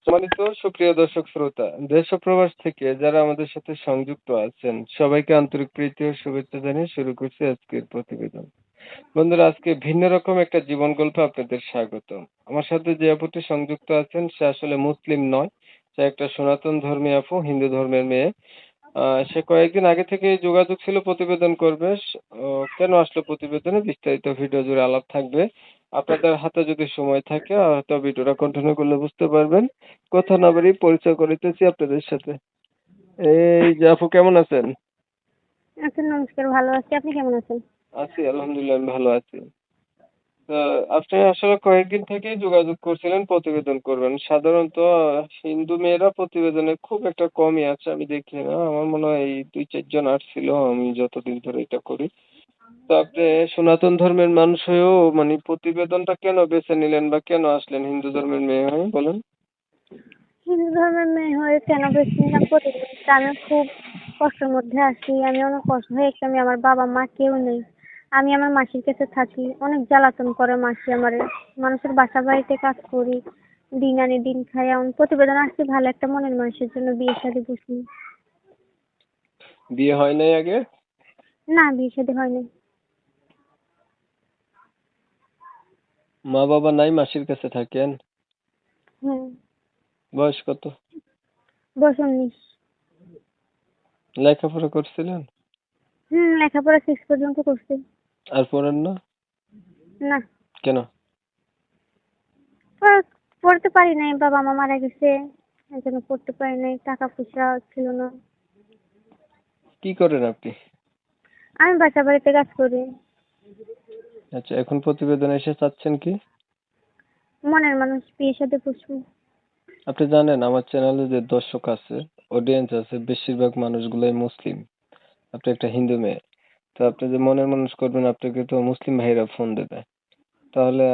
সম্মানিত সুপ্রিয় দর্শক শ্রোতা, দেশ ও প্রবাস থেকে যারা আমাদের সাথে সংযুক্ত আছেন, সবাইকে আন্তরিক প্রীতি ও শুভেচ্ছা জানিয়ে শুরু করছি আজকের প্রতিবেদন। বন্ধুরা, আজকে ভিন্ন রকম একটা জীবন গল্পে আপনাদের স্বাগতম। আমার সাথে যে আপুটি সংযুক্ত আছেন সে আসলে মুসলিম নয়। সে একটা সনাতন ধর্মী আপু, হিন্দু ধর্মের মেয়ে। সে কয়েকদিন আগে থেকেই যোগাযোগ ছিল প্রতিবেদন করবে। কেন আসলো প্রতিবেদনে বিস্তারিত ভিডিও জুড়ে আলাপ থাকবে। আপনাদের হাতে যদি সময় থাকে হয়তো ভিডিওটা কন্টিনিউ করলে বুঝতে পারবেন। কথা না বাড়িয়ে পরিচয় করিতেছি আপনাদের সাথে। এই যে আপু, কেমন আছেন? আচ্ছা, নমস্কার। ভালো আছি। আপনি কেমন আছেন? আছি, আলহামদুলিল্লাহ আমি ভালো আছি। তা আপনি আসলে কয়েকদিন থেকেই যোগাযোগ করছিলেন প্রতিবেদন করবেন। সাধারণত হিন্দু মেয়েরা প্রতিবেদনে খুব একটা কমই আছে, আমি দেখি না। আমার মনে হয় এই ২-৪ জন আসছিল আমি যতদিন ধরে এটা করি। তো আপনি সনাতন ধর্মের মানুষ হয়েও মানে প্রতিবেদনটা কেন বেছে নিলেন বা কেন আসলেন হিন্দু ধর্মের মেয়ে হয়ে বলেন? হিন্দু ধর্মের মেয়ে হয়ে কেন বেছে নিলাম প্রতিদিনটা, আমি খুব কষ্টের মধ্যে আছি। আমি অনেক কষ্ট হয়ে গেছি। আমি আমার বাবা মা কেউ নেই। আমি আমার মাসির কাছে থাকি। অনেক জ্বালাতন করে মাসি আমারে। মানুষের বাসা বাড়িতে কাজ করি, দিন আনি দিন খাই। এমন প্রতিবেদন আসছি ভালো একটা মনের মানুষের জন্য, বিয়ে শাদী বসি। বিয়ে হয় নাই আগে? না, বিয়ে শাদী হয়নি। মা বাবা নাই, মাসির কাছে থাকেন? হুম। বয়স কত? বয়স 19। লেখাপড়া করছিলেন? লেখাপড়া 6 পর্যন্ত করছি। আর পড়েন না? না, কেন? পড়তে পারি নাই। বাবা মা মারা গেছে, এই জন্য পড়তে পারি নাই। টাকা পয়সা ছিল না। কি করেন আপনি? আমি বাসা বাড়িতে কাজ করি। আচ্ছা, এখন প্রতিবেদনে এসে চাচ্ছেন কি? মনের মানুষ, বিয়ে সাথে পুষবো। আপনি জানেন আমার চ্যানেলে যে দর্শক আছে, অডিয়েন্স আছে, বেশিরভাগ মানুষগুলাই মুসলিম। আপনি একটা হিন্দু মেয়ে। তো আপনি যে মনের মানুষ করবেন, আপনাকে তো মুসলিম ভাইরা ফোন দেবে। তাহলে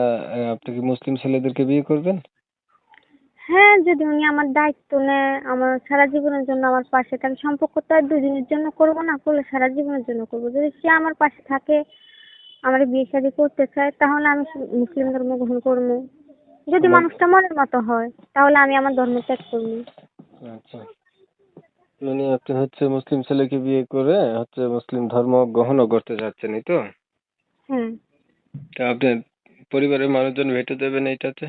আপনি কি মুসলিম ছেলেদেরকে বিয়ে করবেন? হ্যাঁ, যদি উনি আমার দায়িত্ব নেয়, আমার সারা জীবনের জন্য আমার পাশে থাকে। সম্পর্ক তো আর 2 দিনের জন্য করবো না, করলে সারা জীবনের জন্য করবো। যদি সে আমার পাশে থাকে, আমার বিয়ে শাদী করতে চায়, তাহলে আমি মুসলিম ধর্ম গ্রহণ করবো। যদি আমার মানুষটা মনের মতো হয়, তাহলে আমি আমার ধর্ম ত্যাগ করবো। আচ্ছা, মানে আপনি হচ্ছে মুসলিম ছেলেকে বিয়ে করে হচ্ছে মুসলিম ধর্ম গ্রহণও করতে চাচ্ছেন, এই তো? হ্যাঁ। তা আপনার পরিবারের মানুষজন ভেটো দেবেন এইটাতে?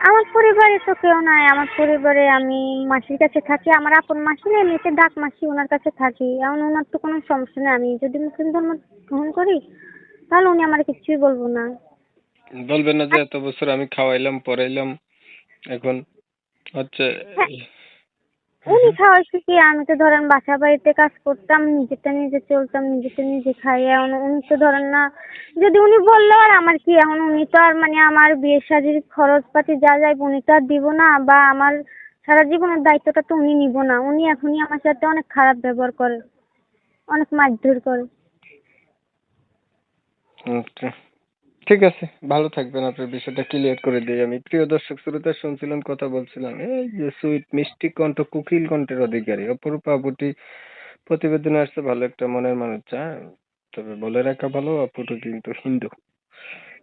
আমার পরিবারে তো কেউ নাই। আমার পরিবারে আমি মাসির কাছে থাকি। আমার আপন মাসি নেই, এমনিতে ডাক মাসি, ওনার কাছে থাকি। এখন ওনার তো কোনো সমস্যা নেই। আমি যদি মুসলিম ধর্ম গ্রহণ করি, তাহলে উনি আমার কিছুই বলবো না। বলবেন না যে এত বছর আমি খাওয়াইলাম পড়াইলাম, এখন হচ্ছে হ্যাঁ, হ্যাঁ, উনি হ্যাঁ। খাওয়াইছে কি? আমি তো ধরেন বাসা বাড়িতে কাজ করতাম, নিজেরটা নিজে চলতাম, নিজেরটা নিজে খাই। এখন উনি তো ধরেন না, যদি উনি বললো আর আমার কি, এখন উনি তো আর মানে আমার বিয়ে শাদীর খরচপাতি যা যাইব উনি তো আর দিব না, বা আমার সারা জীবনের দায়িত্বটা তো উনি নিব না। উনি এখনই আমার সাথে অনেক খারাপ ব্যবহার করে, অনেক মারধর করে। আচ্ছা, ঠিক আছে, ভালো থাকবেন। আপনার বিষয়টা ক্লিয়ার করে দিই আমি। প্রিয় দর্শক শ্রোতা, শুনছিলেন কথা বলছিলাম এই যে সুইট মিষ্টি কণ্ঠ, কোকিল কণ্ঠের অধিকারী অপরূপা আপুটি প্রতিবেদনে আসছে। ভালো একটা মনের মানুষ চায়। তবে বলে রাখা ভালো, আপুটা কিন্তু হিন্দু।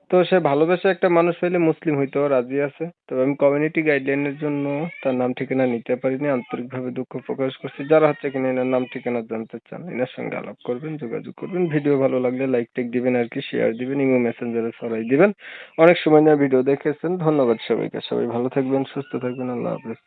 তো সে ভালোবেসে একটা মানুষ হইলে মুসলিম হইতেও রাজি আছে। তবে আমি কমিউনিটি গাইডলাইনের জন্য তার নাম ঠিকানা নিতে পারিনি। আন্তরিকভাবে দুঃখ প্রকাশ করছি। যারা হচ্ছে কিনা এনার নাম ঠিকানা জানতে চান, এনার সঙ্গে আলাপ করবেন, যোগাযোগ করবেন। ভিডিও ভালো লাগলে লাইক টেক দিবেন আর কি, শেয়ার দিবেন, ইমো মেসেঞ্জারে ছড়াই দিবেন। অনেক সময় নিয়ে ভিডিও দেখেছেন, ধন্যবাদ সবাইকে। সবাই ভালো থাকবেন, সুস্থ থাকবেন। আল্লাহ হাফেজ।